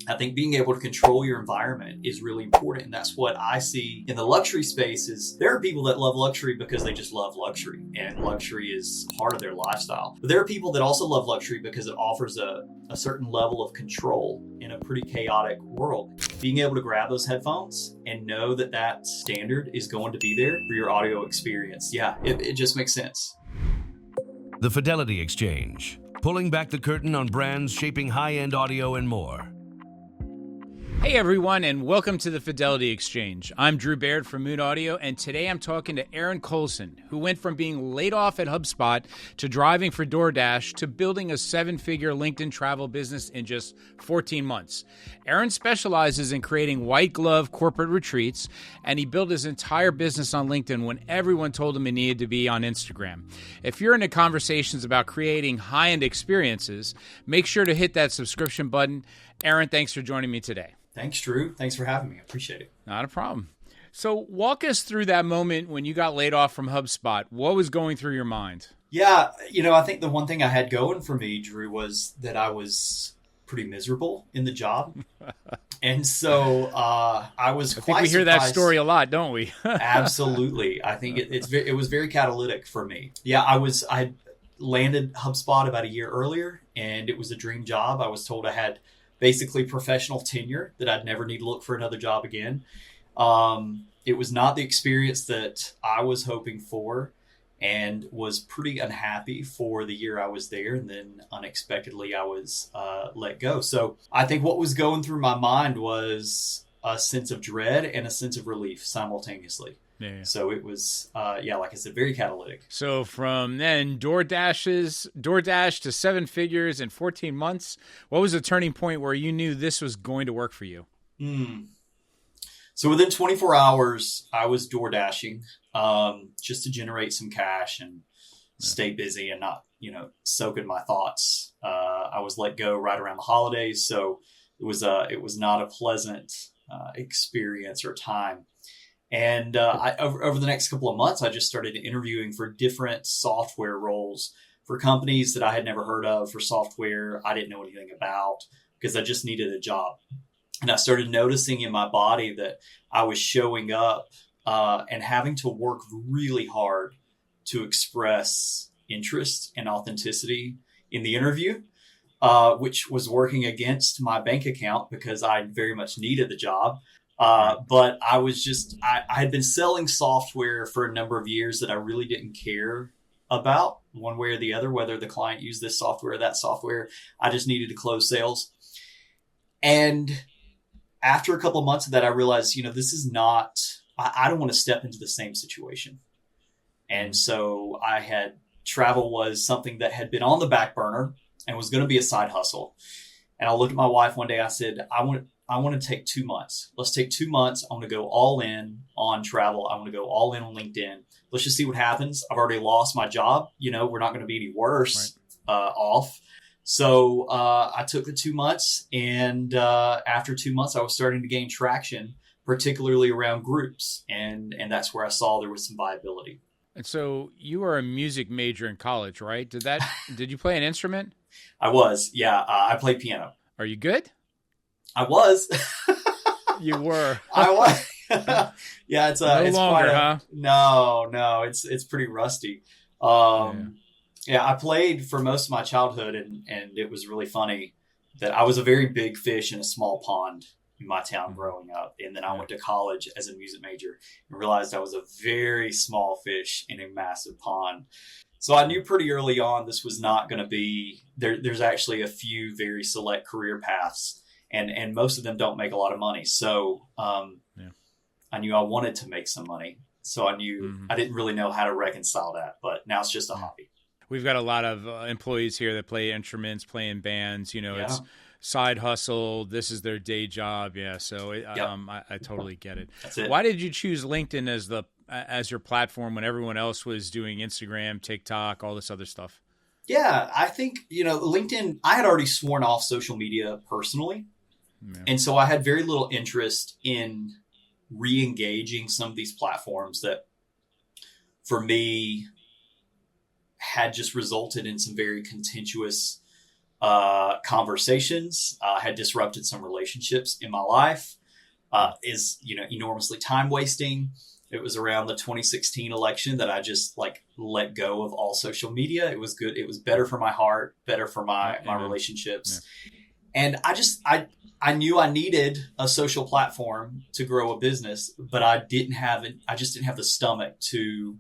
I think being able to control your environment is really important. And that's what I see in the luxury space is there are people that love luxury because they just love luxury and luxury is part of their lifestyle. But there are people that also love luxury because it offers a certain level of control in a pretty chaotic world. Being able to grab those headphones and know that that standard is going to be there for your audio experience. Yeah, it just makes sense. The Fidelity Exchange, pulling back the curtain on brands shaping high-end audio and more. Hey everyone, and welcome to the Fidelity Exchange. I'm Drew Baird from Moon Audio, and today I'm talking to Aaron COALSON, who went from being laid off at HubSpot to driving for DoorDash to building a 7-figure LinkedIn travel business in just 14 months. Aaron specializes in creating white-glove corporate retreats, and he built his entire business on LinkedIn when everyone told him he needed to be on Instagram. If you're into conversations about creating high-end experiences, make sure to hit that subscription button. Aaron, thanks for joining me today. Thanks, Drew. Thanks for having me. I appreciate it. Not a problem. So walk us through that moment when you got laid off from HubSpot. What was going through your mind? Yeah, I think the one thing I had going for me, Drew, was that I was pretty miserable in the job. And so I was quite surprised. I think we hear that story a lot, don't we? Absolutely. I think it was very catalytic for me. Yeah, I landed HubSpot about a year earlier, and it was a dream job. I was told I had basically professional tenure, that I'd never need to look for another job again. It was not the experience that I was hoping for, and was pretty unhappy for the year I was there. And then unexpectedly I was let go. So I think what was going through my mind was a sense of dread and a sense of relief simultaneously. Yeah. So it was, like I said, very catalytic. So from then, DoorDash to 7 figures in 14 months. What was the turning point where you knew this was going to work for you? So within 24 hours, I was DoorDashing just to generate some cash and stay busy and not, soak in my thoughts. I was let go right around the holidays, so it was not a pleasant experience or time. And over the next couple of months, I just started interviewing for different software roles for companies that I had never heard of, for software I didn't know anything about, because I just needed a job. And I started noticing in my body that I was showing up and having to work really hard to express interest and authenticity in the interview, which was working against my bank account because I very much needed the job. But I was I had been selling software for a number of years that I really didn't care about one way or the other, whether the client used this software or that software. I just needed to close sales. And after a couple of months of that, I realized, this is not, I don't want to step into the same situation. And so travel was something that had been on the back burner and was going to be a side hustle. And I looked at my wife one day, I said, I want to take 2 months. Let's take 2 months. I want to go all in on travel. I want to go all in on LinkedIn. Let's just see what happens. I've already lost my job. We're not going to be any worse off. So I took the 2 months, and after 2 months, I was starting to gain traction, particularly around groups. And that's where I saw there was some viability. And so you were a music major in college, right? Did you play an instrument? I was. Yeah. I played piano. Are you good? I was. You were. I was. Yeah, it's no it's longer, quite huh? No, it's pretty rusty. Yeah, I played for most of my childhood, and it was really funny that I was a very big fish in a small pond in my town growing up, and then I went to college as a music major and realized I was a very small fish in a massive pond. So I knew pretty early on this was not going to be there. There's actually a few very select career paths. And most of them don't make a lot of money. So I knew I wanted to make some money. So I knew I didn't really know how to reconcile that. But now it's just a hobby. We've got a lot of employees here that play instruments, play in bands. It's side hustle. This is their day job. Yeah. So I totally get it. That's it. Why did you choose LinkedIn as your platform when everyone else was doing Instagram, TikTok, all this other stuff? Yeah, I think, LinkedIn, I had already sworn off social media personally. Yeah. And so I had very little interest in re-engaging some of these platforms that, for me, had just resulted in some very contentious conversations, had disrupted some relationships in my life, is, enormously time wasting. It was around the 2016 election that I just let go of all social media. It was good. It was better for my heart, better for my relationships. Yeah. And I knew I needed a social platform to grow a business, but I just didn't have the stomach to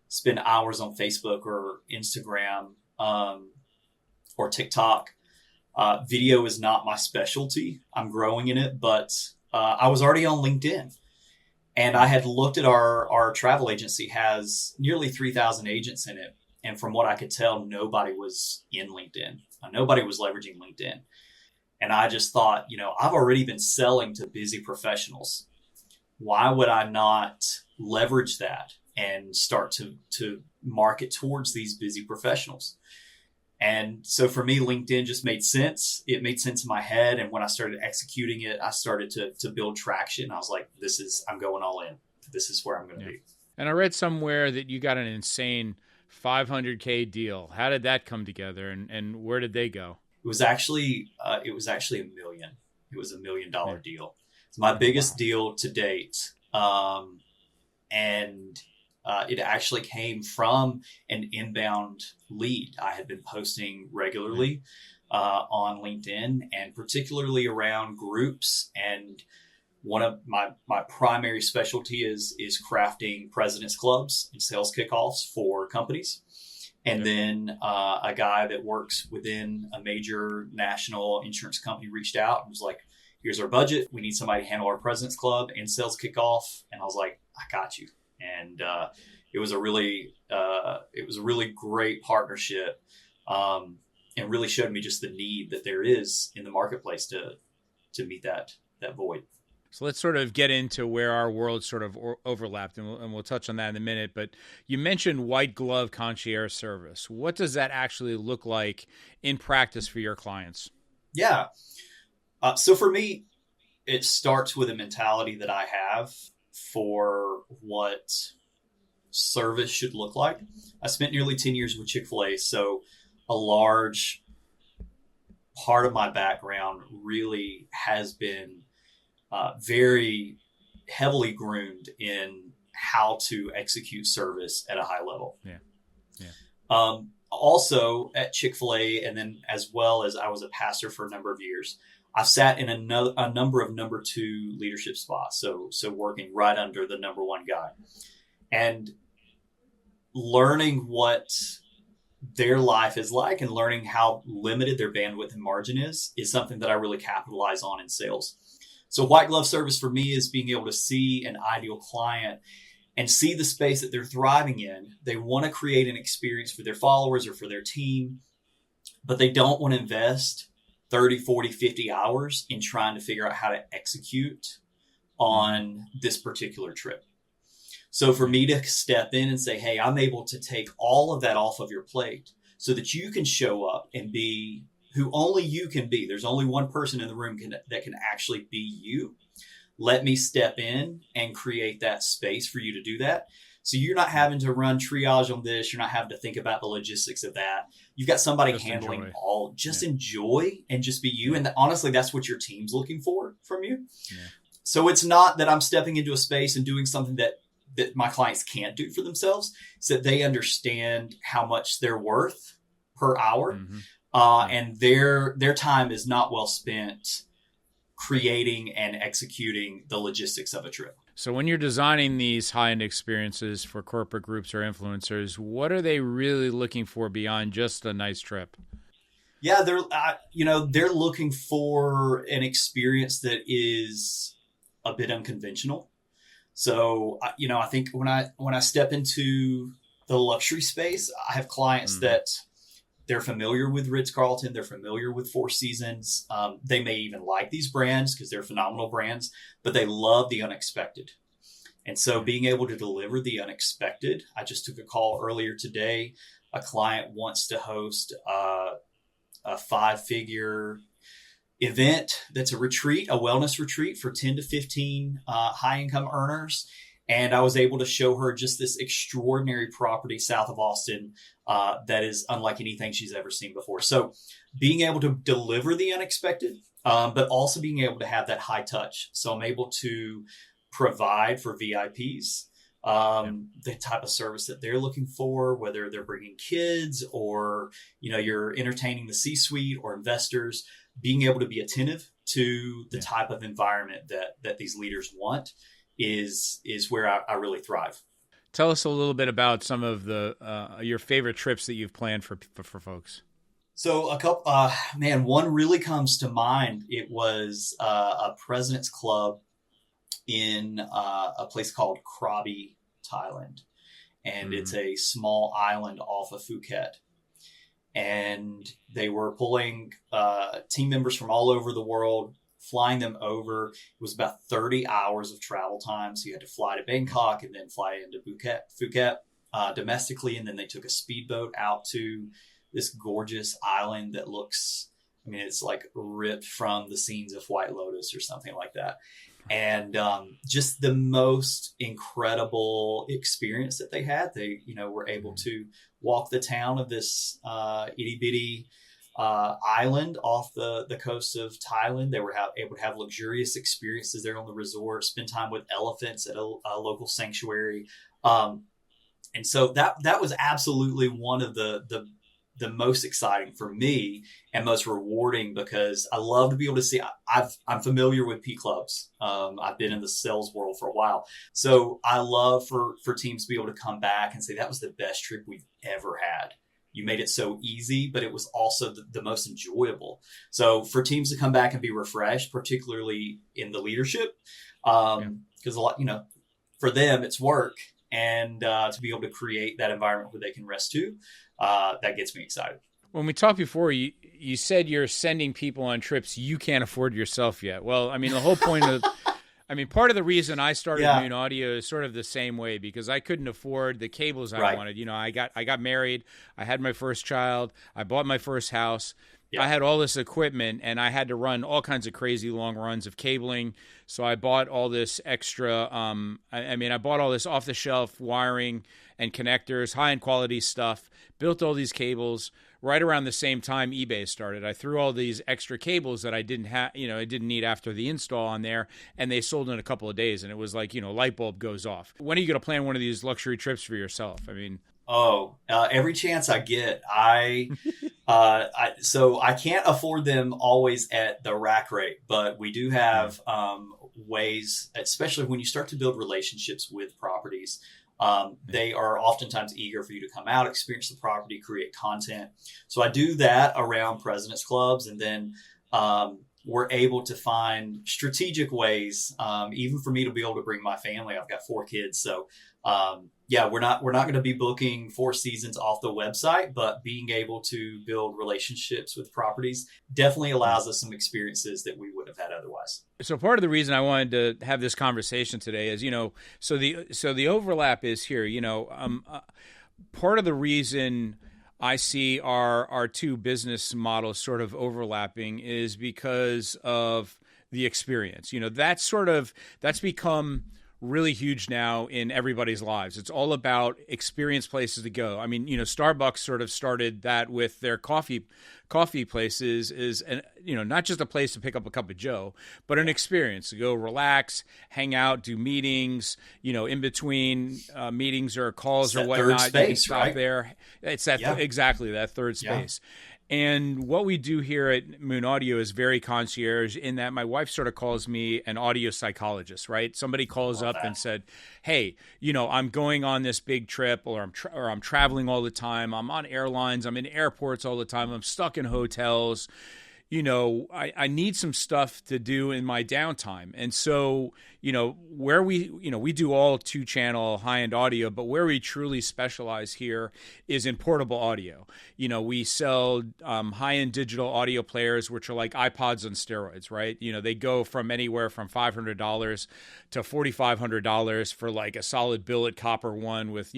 spend hours on Facebook or Instagram, or TikTok. Video is not my specialty. I'm growing in it, but I was already on LinkedIn. And I had looked at our travel agency has nearly 3,000 agents in it. And from what I could tell, nobody was in LinkedIn. Nobody was leveraging LinkedIn. And I just thought, I've already been selling to busy professionals. Why would I not leverage that and start to market towards these busy professionals? And so for me, LinkedIn just made sense. It made sense in my head. And when I started executing it, I started to build traction. I was like, I'm going all in. This is where I'm going to be. And I read somewhere that you got an insane $500K deal. How did that come together, and where did they go? It was actually $1 million. It was $1 million deal. It's my biggest deal to date. And it actually came from an inbound lead. I had been posting regularly on LinkedIn, and particularly around groups. And one of my primary specialty is crafting president's clubs and sales kickoffs for companies. And then a guy that works within a major national insurance company reached out and was like, here's our budget. We need somebody to handle our president's club and sales kickoff. And I was like, I got you. And it was a really great partnership, and really showed me just the need that there is in the marketplace to meet that void. So let's sort of get into where our worlds sort of overlapped, and we'll touch on that in a minute. But you mentioned white glove concierge service. What does that actually look like in practice for your clients? Yeah. So for me, it starts with a mentality that I have for what service should look like. I spent nearly 10 years with Chick-fil-A, so a large part of my background really has been very heavily groomed in how to execute service at a high level. Also at Chick-fil-A, and then as well as I was a pastor for a number of years, I've sat in a number of number two leadership spots. So working right under the number one guy, and learning what their life is like and learning how limited their bandwidth and margin is something that I really capitalize on in sales. So white glove service for me is being able to see an ideal client and see the space that they're thriving in. They want to create an experience for their followers or for their team, but they don't want to invest 30, 40, 50 hours in trying to figure out how to execute on this particular trip. So for me to step in and say, hey, I'm able to take all of that off of your plate so that you can show up and be who only you can be. There's only one person in the room that can actually be you. Let me step in and create that space for you to do that. So you're not having to run triage on this. You're not having to think about the logistics of that. You've got somebody just handling enjoy. All. Just enjoy and just be you. And honestly, that's what your team's looking for from you. Yeah. So it's not that I'm stepping into a space and doing something that my clients can't do for themselves. It's that they understand how much they're worth per hour. Mm-hmm. And their time is not well spent creating and executing the logistics of a trip. So when you're designing these high-end experiences for corporate groups or influencers, what are they really looking for beyond just a nice trip? Yeah, they're looking for an experience that is a bit unconventional. So, I think when I step into the luxury space, I have clients that they're familiar with Ritz-Carlton. They're familiar with Four Seasons. They may even like these brands because they're phenomenal brands, but they love the unexpected. And so being able to deliver the unexpected, I just took a call earlier today. A client wants to host a 5-figure event that's a retreat, a wellness retreat for 10 to 15 high income earners. And I was able to show her just this extraordinary property south of Austin that is unlike anything she's ever seen before. So being able to deliver the unexpected, but also being able to have that high touch. So I'm able to provide for VIPs the type of service that they're looking for, whether they're bringing kids or, you're entertaining the C-suite or investors. Being able to be attentive to the type of environment that these leaders want is where I really thrive. Tell us a little bit about some of your favorite trips that you've planned for folks. So a couple, one really comes to mind. It was a President's Club in a place called Krabi, Thailand, and it's a small island off of Phuket. And they were pulling team members from all over the world, flying them over. It was about 30 hours of travel time. So you had to fly to Bangkok and then fly into Phuket domestically. And then they took a speedboat out to this gorgeous island that looks, it's like ripped from the scenes of White Lotus or something like that. And just the most incredible experience that they had. They, were able to walk the town of this itty bitty island off the coast of Thailand. They were able to have luxurious experiences there on the resort, spend time with elephants at a local sanctuary. And so that was absolutely one of the most exciting for me and most rewarding, because I love to be able to see. I'm familiar with P clubs. I've been in the sales world for a while, so I love for teams to be able to come back and say that was the best trip we've ever had. You made it so easy, but it was also the most enjoyable. So for teams to come back and be refreshed, particularly in the leadership, because a lot, for them it's work, and to be able to create that environment where they can rest too. That gets me excited. When we talked before, you said you're sending people on trips you can't afford yourself yet. Well, the whole point of, part of the reason I started Moon Audio is sort of the same way, because I couldn't afford the cables I wanted. I got married, I had my first child, I bought my first house. I had all this equipment, and I had to run all kinds of crazy long runs of cabling. So I bought all this extra, I bought all this off-the-shelf wiring and connectors, high-end quality stuff, built all these cables. Right around the same time eBay started, I threw all these extra cables that I didn't have, I didn't need after the install on there, and they sold in a couple of days, and it was like, light bulb goes off. When are you going to plan one of these luxury trips for yourself? Every chance I get. So I can't afford them always at the rack rate, but we do have ways, especially when you start to build relationships with properties. They are oftentimes eager for you to come out, experience the property, create content. So I do that around President's Clubs, and then we're able to find strategic ways, even for me to be able to bring my family. I've got 4 kids, so we're not going to be booking 4 seasons off the website, but being able to build relationships with properties definitely allows us some experiences that we would have had otherwise. So part of the reason I wanted to have this conversation today is, so the overlap is here. Part of the reason I see our two business models sort of overlapping is because of the experience. That's become really huge now in everybody's lives. It's all about experience places to go. Starbucks sort of started that with their coffee places is, not just a place to pick up a cup of joe, but an experience to go relax, hang out, do meetings, in between meetings or calls or whatnot. Third space, you can stop right? there. It's that exactly that third space. And what we do here at Moon Audio is very concierge in that my wife sort of calls me an audio psychologist, right? Somebody calls up and said, hey, I'm going on this big trip, or I'm traveling all the time. I'm on airlines. I'm in airports all the time. I'm stuck in hotels. I need some stuff to do in my downtime. And so, where we do all 2-channel high-end audio, but where we truly specialize here is in portable audio. We sell high-end digital audio players, which are like iPods on steroids, right? They go from anywhere from $500 to $4,500 for like a solid billet copper one with,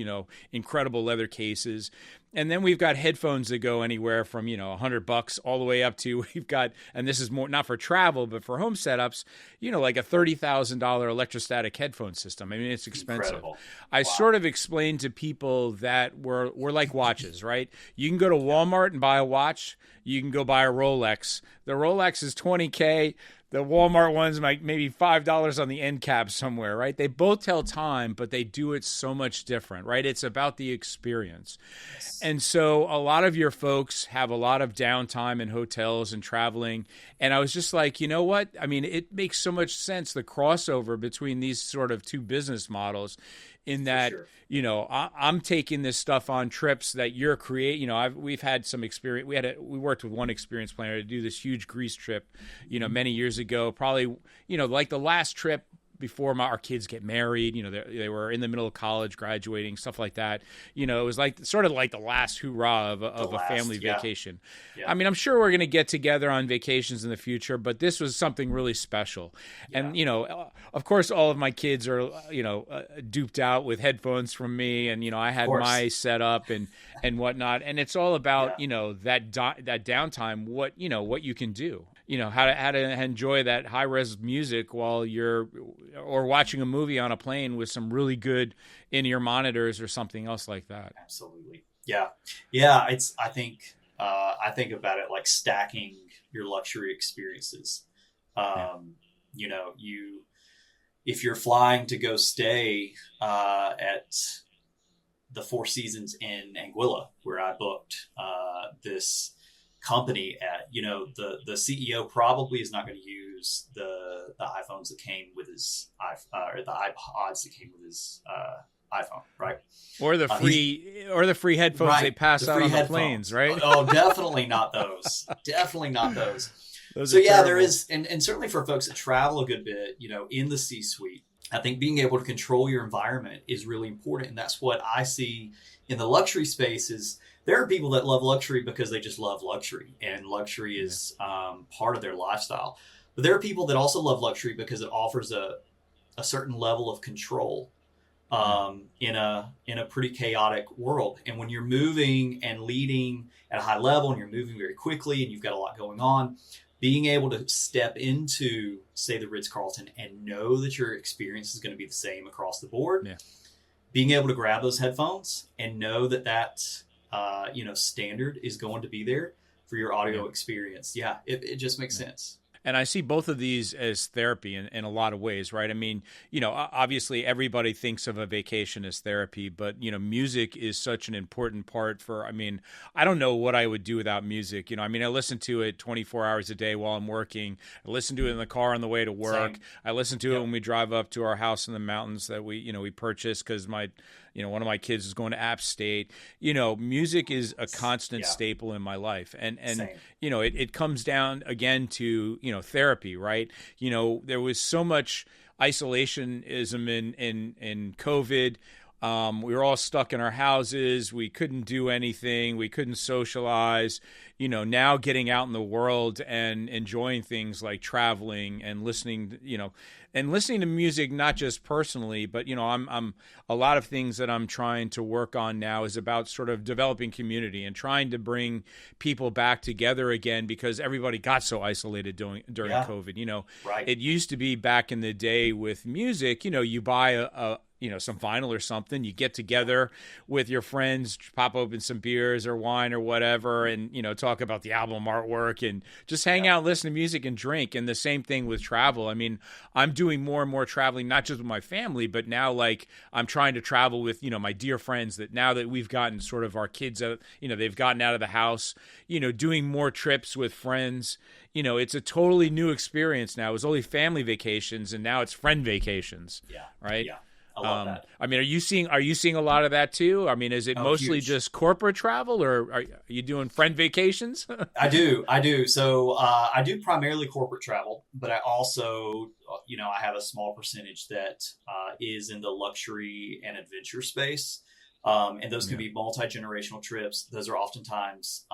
incredible leather cases. And then we've got headphones that go anywhere from, $100 all the way up to, we've got, and this is more not for travel, but for home setups, like a $30,000 electrostatic headphone system. I mean, it's expensive. Incredible. I Wow. sort of explained to people that we're like watches, right? You can go to Walmart and buy a watch. You can go buy a Rolex. The Rolex is $20K. The Walmart one's like maybe $5 on the end cap somewhere, right? They both tell time, but they do it so much different, right? It's about the experience. Yes. And so a lot of your folks have a lot of downtime in hotels and traveling. And I was just like, you know what? I mean, it makes so much sense, the crossover between these sort of two business models, in that, sure. I'm taking this stuff on trips that you're creating. We've had some experience. We worked with one experience planner to do this huge Greece trip, many years ago, probably, like the last trip before our kids get married. They were in the middle of college, graduating, stuff like that. It was like sort of like the last hoorah of a family vacation. Yeah. I mean, I'm sure we're going to get together on vacations in the future, but this was something really special. Yeah. And, of course, all of my kids are, duped out with headphones from me. And, I had my setup and whatnot. And it's all about, that downtime, what you can do. How to enjoy that high res music while you're or watching a movie on a plane with some really good in-ear monitors or something else like that. Absolutely. Yeah. Yeah. I think about it like stacking your luxury experiences. If you're flying to go stay at the Four Seasons in Anguilla, where I booked this company at, the CEO probably is not going to use the iPhones that came with his or the iPods that came with his iPhone, right? Or the free headphones they pass out on the planes, right? Oh, definitely not those. Definitely not those. So yeah, there is, and certainly for folks that travel a good bit, in the C-suite, I think being able to control your environment is really important, and that's what I see in the luxury space. Is there are people that love luxury because they just love luxury, and luxury is part of their lifestyle. But there are people that also love luxury because it offers a certain level of control in a pretty chaotic world. And when you're moving and leading at a high level, and you're moving very quickly, and you've got a lot going on, being able to step into, say, the Ritz-Carlton and know that your experience is going to be the same across the board. Yeah. Being able to grab those headphones and know that standard is going to be there for your audio experience. Yeah, it just makes sense. And I see both of these as therapy in a lot of ways, right? I mean, obviously everybody thinks of a vacation as therapy, but, music is such an important part I don't know what I would do without music. I listen to it 24 hours a day while I'm working. I listen to it in the car on the way to work. Same. I listen to it when we drive up to our house in the mountains that we purchased because one of my kids is going to App State. Music is a constant staple in my life. And it comes down again to, therapy, right? There was so much isolationism in COVID. We were all stuck in our houses. We couldn't do anything. We couldn't socialize. Now getting out in the world and enjoying things like traveling and listening, to music, not just personally, but, I'm a lot of things that I'm trying to work on now is about sort of developing community and trying to bring people back together again because everybody got so isolated during COVID. Right. It used to be back in the day with music, you buy some vinyl or something, you get together with your friends, pop open some beers or wine or whatever, and, talk about the album artwork and just hang out, listen to music and drink. And the same thing with travel. I'm doing more and more traveling, not just with my family, but now I'm trying to travel with, my dear friends that now that we've gotten sort of our kids out, they've gotten out of the house, doing more trips with friends. It's a totally new experience now. It was only family vacations and now it's friend vacations. Yeah. Right. Yeah. I love that. Are you seeing a lot of that too? Is it mostly just corporate travel, or are you doing friend vacations? I do. So I do primarily corporate travel, but I also, I have a small percentage that is in the luxury and adventure space, and those can be multi-generational trips. Those are oftentimes,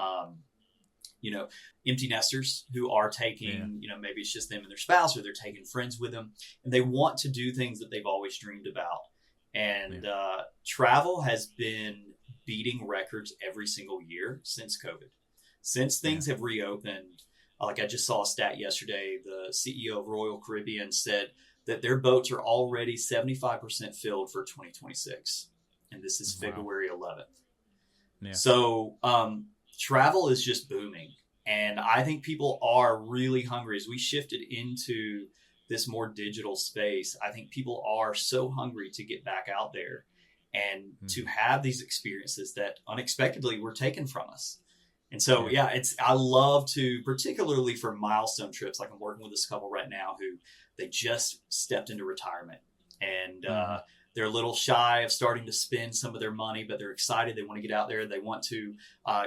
empty nesters who are taking, maybe it's just them and their spouse, or they're taking friends with them, and they want to do things that they've always dreamed about. And travel has been beating records every single year since COVID. Since things have reopened, like I just saw a stat yesterday, the CEO of Royal Caribbean said that their boats are already 75% filled for 2026. And this is February 11th. Yeah. So travel is just booming. And I think people are really hungry as we shifted into this more digital space. I think people are so hungry to get back out there and to have these experiences that unexpectedly were taken from us. And so, I love to, particularly for milestone trips, like I'm working with this couple right now who they just stepped into retirement and they're a little shy of starting to spend some of their money, but they're excited. They want to get out there. They want to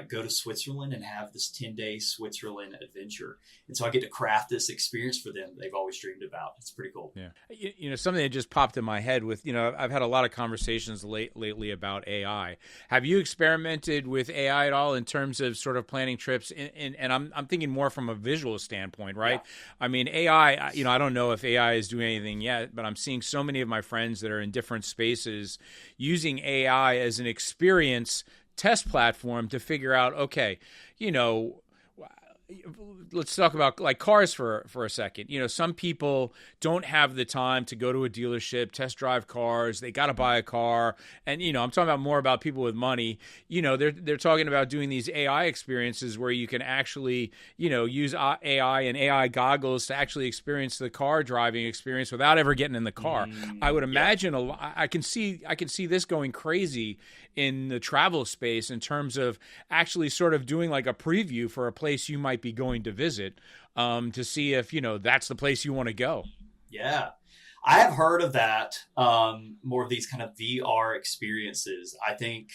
go to Switzerland and have this 10-day Switzerland adventure. And so I get to craft this experience for them they've always dreamed about. It's pretty cool. Yeah. You know, something that just popped in my head with, you know, I've had a lot of conversations lately about AI. Have you experimented with AI at all in terms of sort of planning trips? And I'm thinking more from a visual standpoint, right? Yeah. I mean, AI, you know, I don't know if AI is doing anything yet, but I'm seeing so many of my friends that are in different spaces using AI as an experience test platform to figure out, okay, you know, let's talk about like cars for a second. You know, some people don't have the time to go to a dealership, test drive cars. They got to buy a car. And, you know, I'm talking about more about people with money. You know, they're talking about doing these AI experiences where you can actually, you know, use AI and AI goggles to actually experience the car driving experience without ever getting in the car. I would imagine I can see this going crazy in the travel space in terms of actually sort of doing like a preview for a place you might be going to visit to see if, you know, that's the place you want to go. Yeah. I have heard of that, more of these kind of VR experiences. I think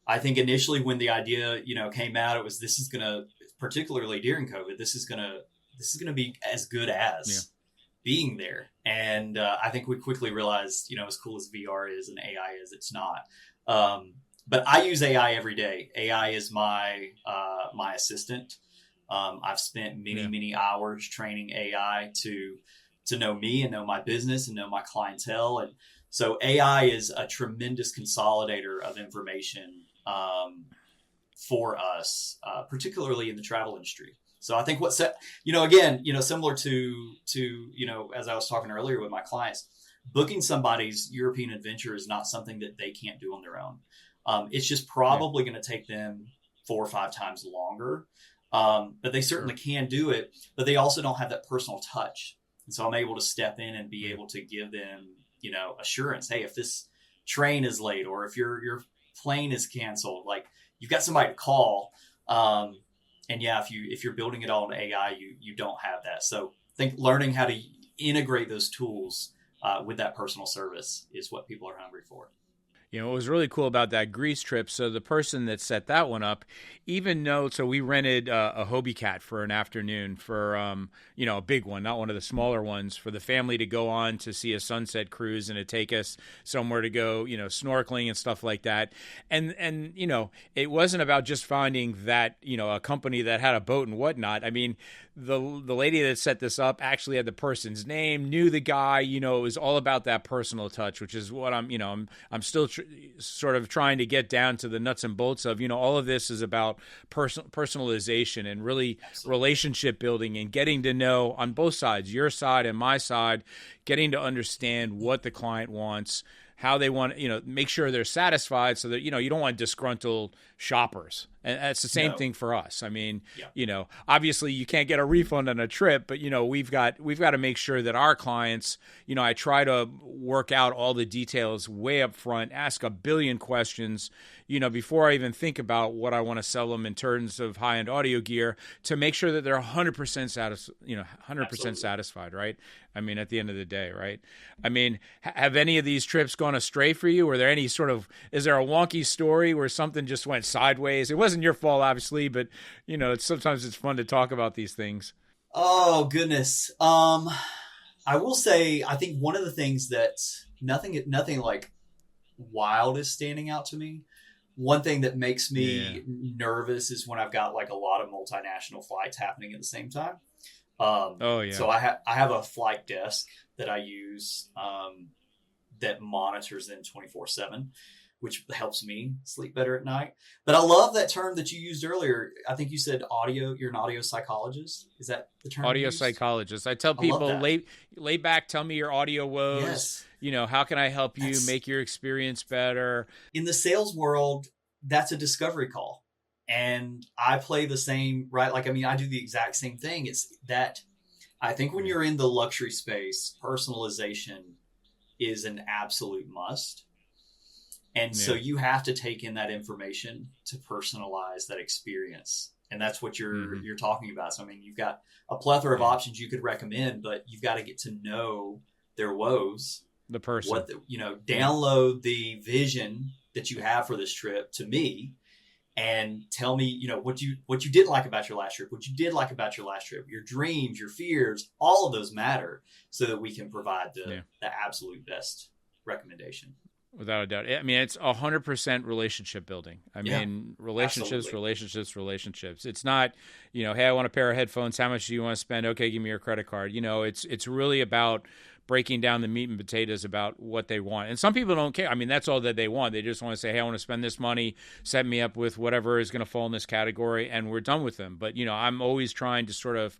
initially when the idea, you know, came out, it was, this is going to, particularly during COVID, this is going to be as good as being there. And I think we quickly realized, you know, as cool as VR is and AI is, it's not. But I use AI every day. AI is my assistant. I've spent many hours training AI to know me and know my business and know my clientele. And so AI is a tremendous consolidator of information for us, particularly in the travel industry. So I think similar to, you know, as I was talking earlier with my clients, booking somebody's European adventure is not something that they can't do on their own. It's just probably going to take them 4 or 5 times longer. But they certainly can do it, but they also don't have that personal touch. And so I'm able to step in and be able to give them, you know, assurance. Hey, if this train is late or if your plane is canceled, like you've got somebody to call. And if you're building it all in AI, you don't have that. So I think learning how to integrate those tools with that personal service is what people are hungry for. You know, what was really cool about that Greece trip, so the person that set that one up, so we rented a Hobie Cat for an afternoon for, you know, a big one, not one of the smaller ones, for the family to go on to see a sunset cruise and to take us somewhere to go, you know, snorkeling and stuff like that. And you know, it wasn't about just finding that, you know, a company that had a boat and whatnot. I mean, the lady that set this up actually had the person's name, knew the guy, you know, it was all about that personal touch, which is what I'm still sort of trying to get down to the nuts and bolts of, you know, all of this is about personalization and really relationship building and getting to know on both sides, your side and my side, getting to understand what the client wants, how they want, you know, make sure they're satisfied so that, you know, you don't want disgruntled shoppers. And that's the same thing for us. I mean, you know, obviously you can't get a refund on a trip, but, you know, we've got to make sure that our clients, you know, I try to work out all the details way up front, ask a billion questions, you know, before I even think about what I want to sell them in terms of high-end audio gear to make sure that they're 100% satisfied, right? I mean, at the end of the day, right? I mean, have any of these trips gone astray for you? Is there a wonky story where something just went sideways? It wasn't your fault, obviously, but, you know, sometimes it's fun to talk about these things. Oh, goodness. I will say, I think one of the things that nothing like wild is standing out to me. One thing that makes me nervous is when I've got like a lot of multinational flights happening at the same time. So I have a flight desk that I use that monitors them 24/7. which helps me sleep better at night. But I love that term that you used earlier. I think you said audio. You're an audio psychologist. Is that the term? Audio psychologist. I tell people, lay back, tell me your audio woes. Yes. How can I help you make your experience better? In the sales world, that's a discovery call. And I play the same, right? Like, I mean, I do the exact same thing. It's that I think when you're in the luxury space, personalization is an absolute must. And so you have to take in that information to personalize that experience. And that's what you're talking about. So, I mean, you've got a plethora of options you could recommend, but you've got to get to know their woes. The person. Download the vision that you have for this trip to me and tell me, what you didn't like about your last trip, what you did like about your last trip, your dreams, your fears, all of those matter so that we can provide the absolute best recommendation. Without a doubt. I mean, it's 100% relationship building. I mean, relationships. It's not, hey, I want a pair of headphones. How much do you want to spend? Okay, give me your credit card. It's really about breaking down the meat and potatoes about what they want. And some people don't care. I mean, that's all that they want. They just want to say, hey, I want to spend this money, set me up with whatever is going to fall in this category, and we're done with them. But, I'm always trying to sort of,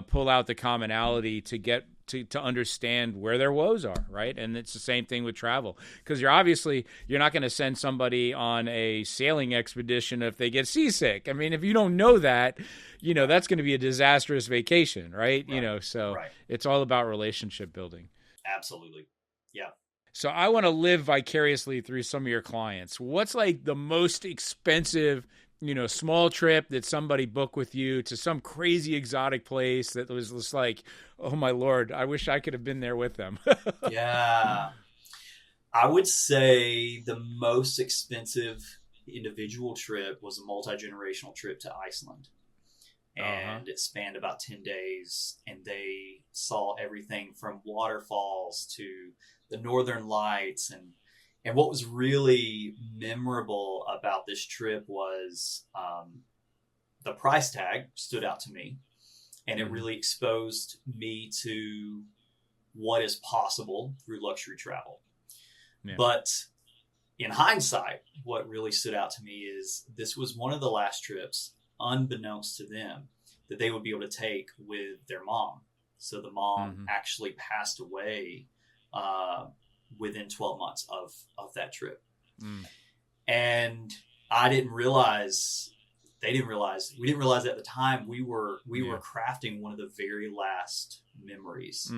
pull out the commonality to get to understand where their woes are, right? And it's the same thing with travel, because you're not going to send somebody on a sailing expedition if they get seasick. I mean, if you don't know that, that's going to be a disastrous vacation, right? It's all about relationship building. Absolutely. Yeah. So I want to live vicariously through some of your clients. What's like the most expensive small trip that somebody booked with you to some crazy exotic place that was just like, oh my Lord, I wish I could have been there with them? Yeah. I would say the most expensive individual trip was a multi-generational trip to Iceland. And it spanned about 10 days, and they saw everything from waterfalls to the Northern Lights. And what was really memorable about this trip was the price tag stood out to me, and it really exposed me to what is possible through luxury travel. Yeah. But in hindsight, what really stood out to me is this was one of the last trips, unbeknownst to them, that they would be able to take with their mom. So the mom actually passed away within 12 months of that trip. And I didn't realize, we didn't realize at the time we were crafting one of the very last memories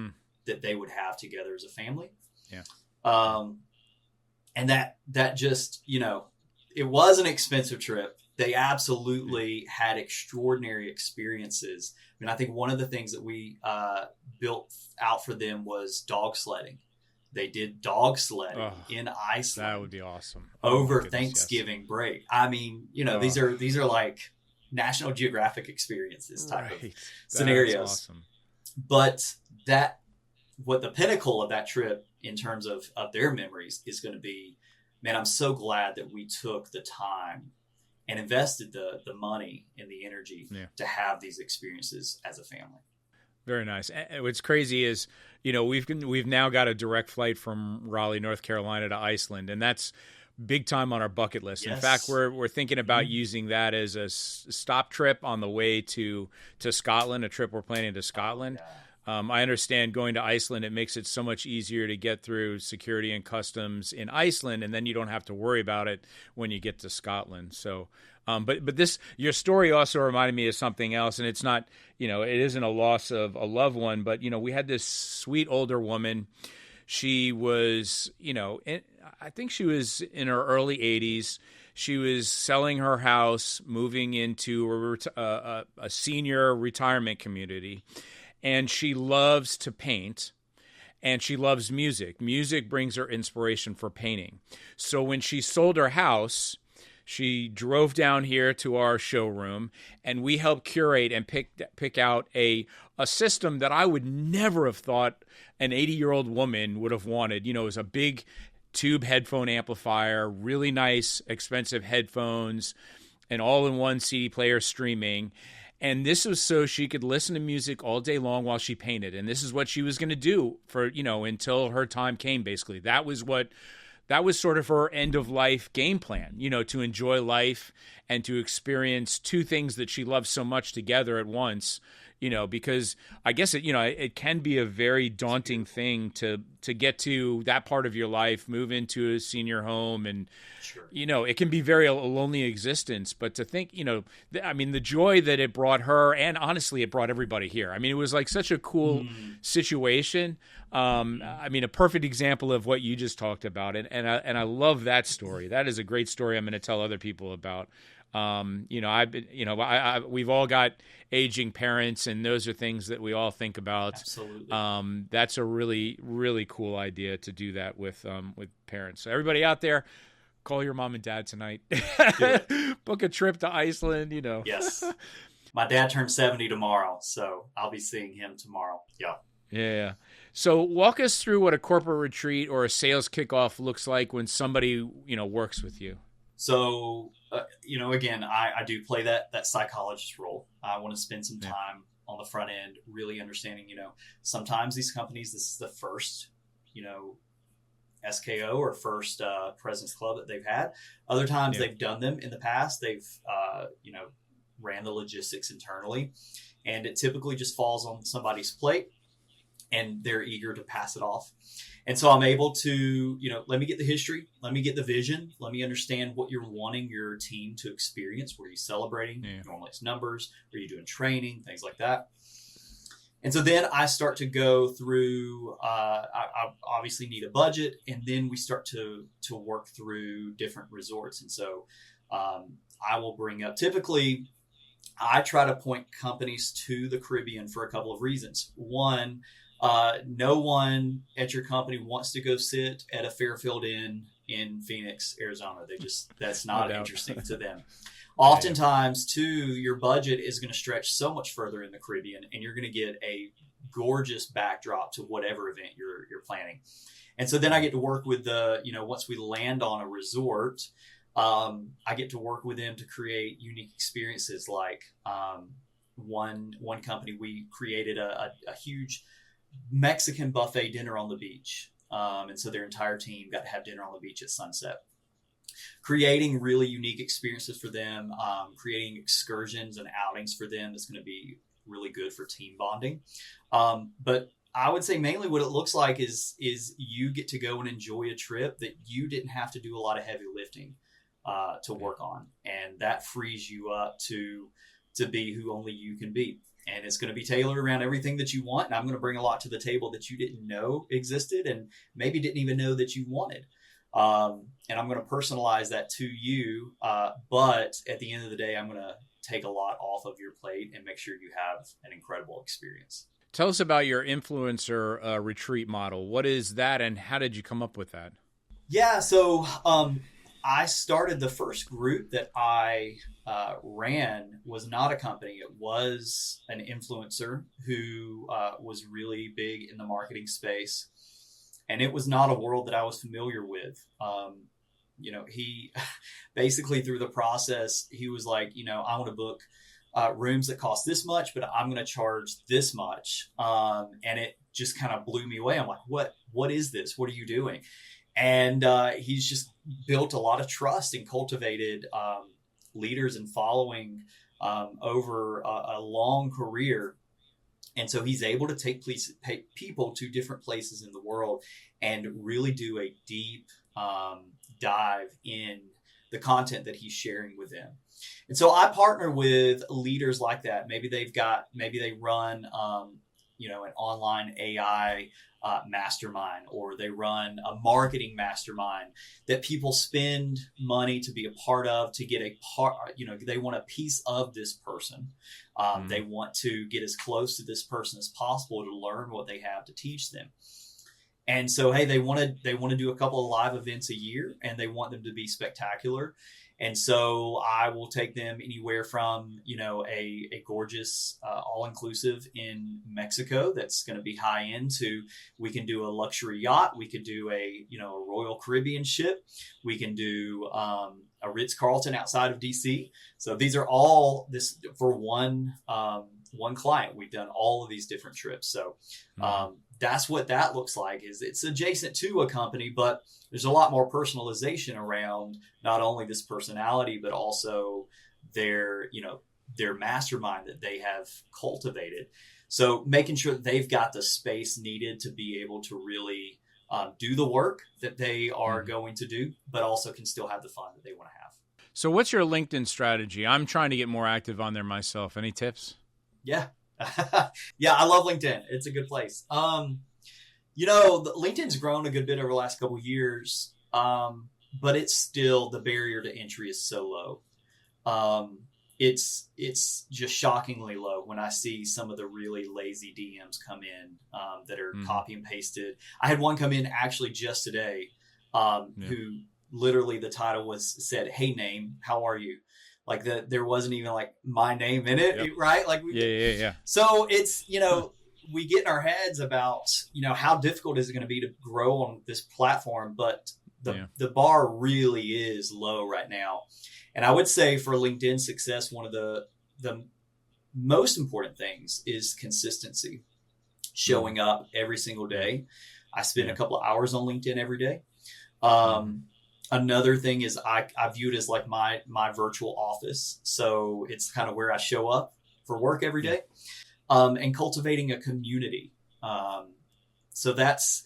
that they would have together as a family. Yeah. And that just, it was an expensive trip. They absolutely had extraordinary experiences. I mean, I think one of the things that we built out for them was dog sledding. They did dog sledding in Iceland. That would be awesome. Over Thanksgiving break. I mean, these are like National Geographic experiences type of scenarios. Awesome. But what the pinnacle of that trip in terms of their memories is going to be, man, I'm so glad that we took the time and invested the money and the energy to have these experiences as a family. Very nice. What's crazy is, we've now got a direct flight from Raleigh, North Carolina to Iceland, and that's big time on our bucket list. Yes. In fact, we're thinking about using that as a stop trip on the way to Scotland, a trip we're planning to Scotland. I understand going to Iceland, it makes it so much easier to get through security and customs in Iceland, and then you don't have to worry about it when you get to Scotland. So, but this, your story also reminded me of something else, and it's not, it isn't a loss of a loved one, but, we had this sweet older woman. She was, I think she was in her early 80s. She was selling her house, moving into a senior retirement community. And she loves to paint, and she loves music. Music brings her inspiration for painting. So when she sold her house, she drove down here to our showroom, and we helped curate and pick out a system that I would never have thought an 80-year-old woman would have wanted. It was a big tube headphone amplifier, really nice, expensive headphones, an all-in-one CD player streaming. And this was so she could listen to music all day long while she painted. And this is what she was going to do for, until her time came, basically. That was what that was sort of her end of life game plan, you know, to enjoy life and to experience two things that she loves so much together at once, you know, because I guess it can be a very daunting thing to get to that part of your life, move into a senior home, and Sure. you know, it can be very a lonely existence. But to think, you know, I mean, the joy that it brought her, and honestly, it brought everybody here. I mean, it was like such a cool situation. I mean, a perfect example of what you just talked about, and I love that story. That is a great story. I'm going to tell other people about. You know, I've been, you know, we've all got aging parents, and those are things that we all think about. Absolutely. That's a really, really cool idea to do that with parents. So everybody out there, call your mom and dad tonight. Book a trip to Iceland, you know. Yes. My dad turns 70 tomorrow, so I'll be seeing him tomorrow. Yeah. Yeah. So walk us through what a corporate retreat or a sales kickoff looks like when somebody, you know, works with you. So, you know, again, I do play that psychologist role. I want to spend some time on the front end, really understanding, you know, sometimes these companies, this is the first, you know, SKO or first President's Club that they've had. Other times they've done them in the past. They've, you know, ran the logistics internally, and it typically just falls on somebody's plate and they're eager to pass it off. And so I'm able to, you know, let me get the history, let me get the vision, let me understand what you're wanting your team to experience. Were you celebrating? Normally it's numbers. Are you doing training? Things like that. And so then I start to go through, I obviously need a budget, and then we start to work through different resorts. And so I will bring up, typically I try to point companies to the Caribbean for a couple of reasons. One, no one at your company wants to go sit at a Fairfield Inn in Phoenix, Arizona. That's not interesting to them. Oftentimes, too, your budget is going to stretch so much further in the Caribbean, and you're going to get a gorgeous backdrop to whatever event you're planning. And so then I get to work with once we land on a resort, I get to work with them to create unique experiences. Like one company, we created a huge Mexican buffet dinner on the beach. And so their entire team got to have dinner on the beach at sunset. Creating really unique experiences for them, creating excursions and outings for them that's going to be really good for team bonding. But I would say mainly what it looks like is you get to go and enjoy a trip that you didn't have to do a lot of heavy lifting to work on. And that frees you up to be who only you can be. And it's going to be tailored around everything that you want. And I'm going to bring a lot to the table that you didn't know existed and maybe didn't even know that you wanted. And I'm going to personalize that to you. But at the end of the day, I'm going to take a lot off of your plate and make sure you have an incredible experience. Tell us about your influencer retreat model. What is that, and how did you come up with that? Yeah, so I started the first group that I ran was not a company. It was an influencer who was really big in the marketing space. And it was not a world that I was familiar with. He basically through the process, he was like, I want to book rooms that cost this much, but I'm going to charge this much. And it just kind of blew me away. I'm like, what is this? What are you doing? And he's just built a lot of trust and cultivated leaders and following over a long career. And so he's able to take people to different places in the world and really do a deep dive in the content that he's sharing with them. And so I partner with leaders like that. Maybe they run, an online AI mastermind, or they run a marketing mastermind that people spend money to be a part of, to get a part, they want a piece of this person. They want to get as close to this person as possible to learn what they have to teach them. And so, hey, they want to do a couple of live events a year, and they want them to be spectacular. And so I will take them anywhere from, a gorgeous all-inclusive in Mexico that's going to be high end to, we can do a luxury yacht. We could do a Royal Caribbean ship. We can do a Ritz-Carlton outside of DC. So these are all this for one client. We've done all of these different trips. So that's what that looks like. Is it's adjacent to a company, but there's a lot more personalization around not only this personality, but also their, their mastermind that they have cultivated. So making sure that they've got the space needed to be able to really do the work that they are going to do, but also can still have the fun that they want to have. So what's your LinkedIn strategy? I'm trying to get more active on there myself. Any tips? Yeah. Yeah, I love LinkedIn. It's a good place. LinkedIn's grown a good bit over the last couple of years, but it's still, the barrier to entry is so low. It's just shockingly low when I see some of the really lazy DMs come in that are copy and pasted. I had one come in actually just today who literally the title said, "Hey name, how are you?" Like there wasn't even like my name in it, right? Like yeah. So it's, we get in our heads about, how difficult is it going to be to grow on this platform, but the bar really is low right now. And I would say for LinkedIn success, one of the most important things is consistency, showing up every single day. I spend a couple of hours on LinkedIn every day. Another thing is I view it as like my virtual office. So it's kind of where I show up for work every day, and cultivating a community. So that's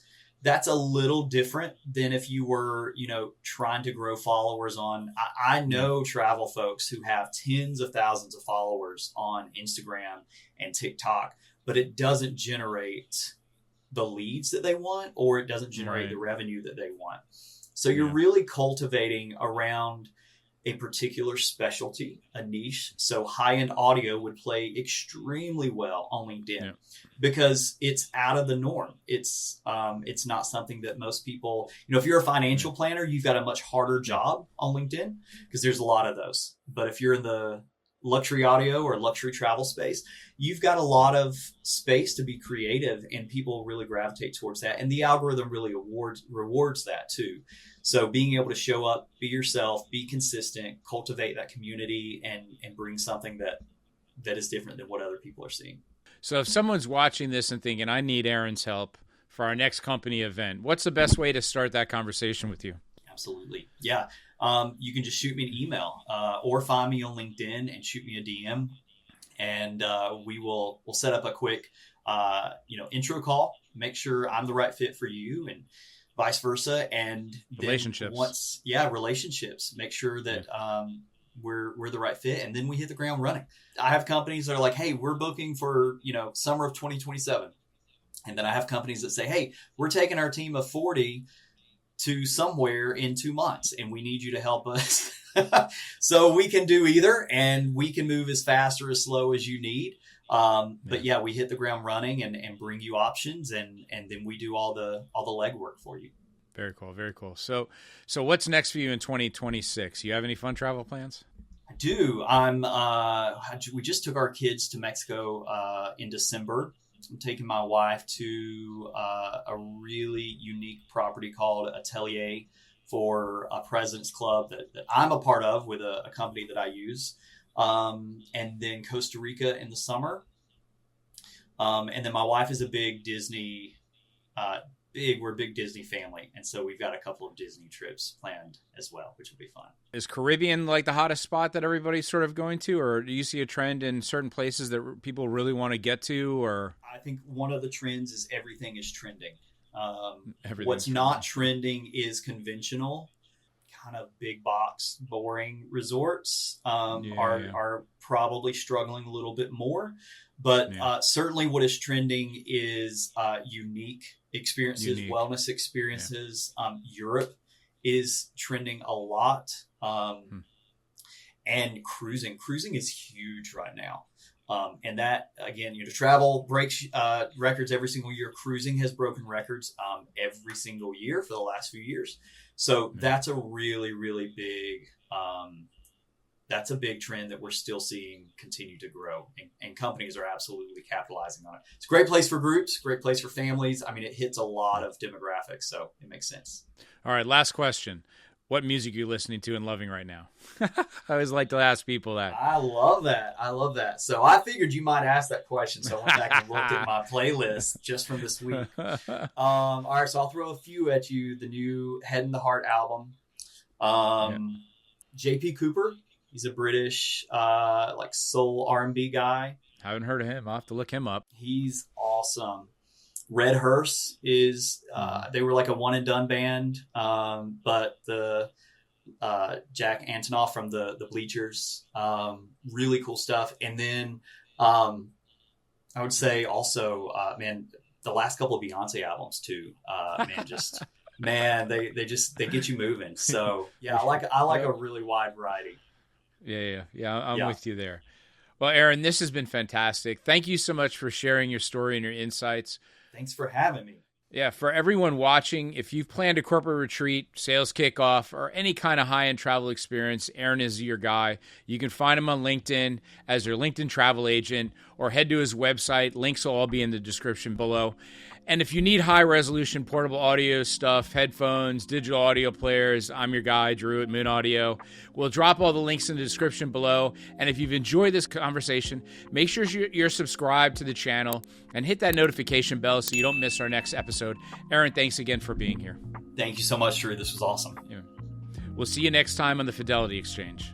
a little different than if you were, trying to grow followers on. I know travel folks who have tens of thousands of followers on Instagram and TikTok, but it doesn't generate the leads that they want, or it doesn't generate the revenue that they want. So you're really cultivating around a particular specialty, a niche. So high-end audio would play extremely well on LinkedIn because it's out of the norm. It's not something that most people, if you're a financial planner, you've got a much harder job on LinkedIn because there's a lot of those. But if you're in the luxury audio or luxury travel space, you've got a lot of space to be creative, and people really gravitate towards that. And the algorithm really rewards that too. So being able to show up, be yourself, be consistent, cultivate that community, and bring something that is different than what other people are seeing. So if someone's watching this and thinking, I need Aaron's help for our next company event, what's the best way to start that conversation with you? Absolutely. Yeah. You can just shoot me an email or find me on LinkedIn and shoot me a DM, and we'll set up a quick intro call, make sure I'm the right fit for you, and vice versa. And relationships. Relationships. Make sure that we're the right fit, and then we hit the ground running. I have companies that are like, "Hey, we're booking for summer of 2027," and then I have companies that say, "Hey, we're taking our team of 40 to somewhere in 2 months, and we need you to help us." So we can do either, and we can move as fast or as slow as you need. But we hit the ground running and bring you options, and then we do all the legwork for you. Very cool. Very cool. So what's next for you in 2026? You have any fun travel plans? I do. We just took our kids to Mexico in December. I'm taking my wife to a really unique property called Atelier for a President's Club that I'm a part of with a company that I use. And then Costa Rica in the summer. And then my wife is a big Disney, we're a big Disney family. And so we've got a couple of Disney trips planned as well, which will be fun. Is Caribbean like the hottest spot that everybody's sort of going to, or do you see a trend in certain places that people really want to get to? Or I think one of the trends is everything is trending. What's not trending is conventional, kind of big box, boring resorts are probably struggling a little bit more. But certainly what is trending is unique experiences, wellness experiences. Europe is trending a lot. And cruising is huge right now. And that, again, travel breaks records every single year. Cruising has broken records every single year for the last few years. So that's a really, really big, that's a big trend that we're still seeing continue to grow. And companies are absolutely capitalizing on it. It's a great place for groups, great place for families. I mean, it hits a lot of demographics, so it makes sense. All right, last question. what music you're listening to and loving right now. I always like to ask people that. I love that. So I figured you might ask that question, so I went back and looked at my playlist just from this week. All right, so I'll throw a few at you. The new Head in the Heart album. J.P. Cooper, he's a British like soul R&B guy. Haven't heard of him. I'll have to look him up. He's awesome. Red Hearse is they were like a one and done band, but the Jack Antonoff from the Bleachers, really cool stuff. And then I would say also, man, the last couple of Beyonce albums too, they get you moving. So yeah, I like a really wide variety. Yeah. I'm with you there. Well, Aaron, this has been fantastic. Thank you so much for sharing your story and your insights. Thanks for having me. Yeah, for everyone watching, if you've planned a corporate retreat, sales kickoff, or any kind of high-end travel experience, Aaron is your guy. You can find him on LinkedIn as your LinkedIn travel agent, or head to his website. Links will all be in the description below. And if you need high-resolution portable audio stuff, headphones, digital audio players, I'm your guy, Drew at Moon Audio. We'll drop all the links in the description below. And if you've enjoyed this conversation, make sure you're subscribed to the channel and hit that notification bell so you don't miss our next episode. Aaron, thanks again for being here. Thank you so much, Drew. This was awesome. Yeah. We'll see you next time on the Fidelity Exchange.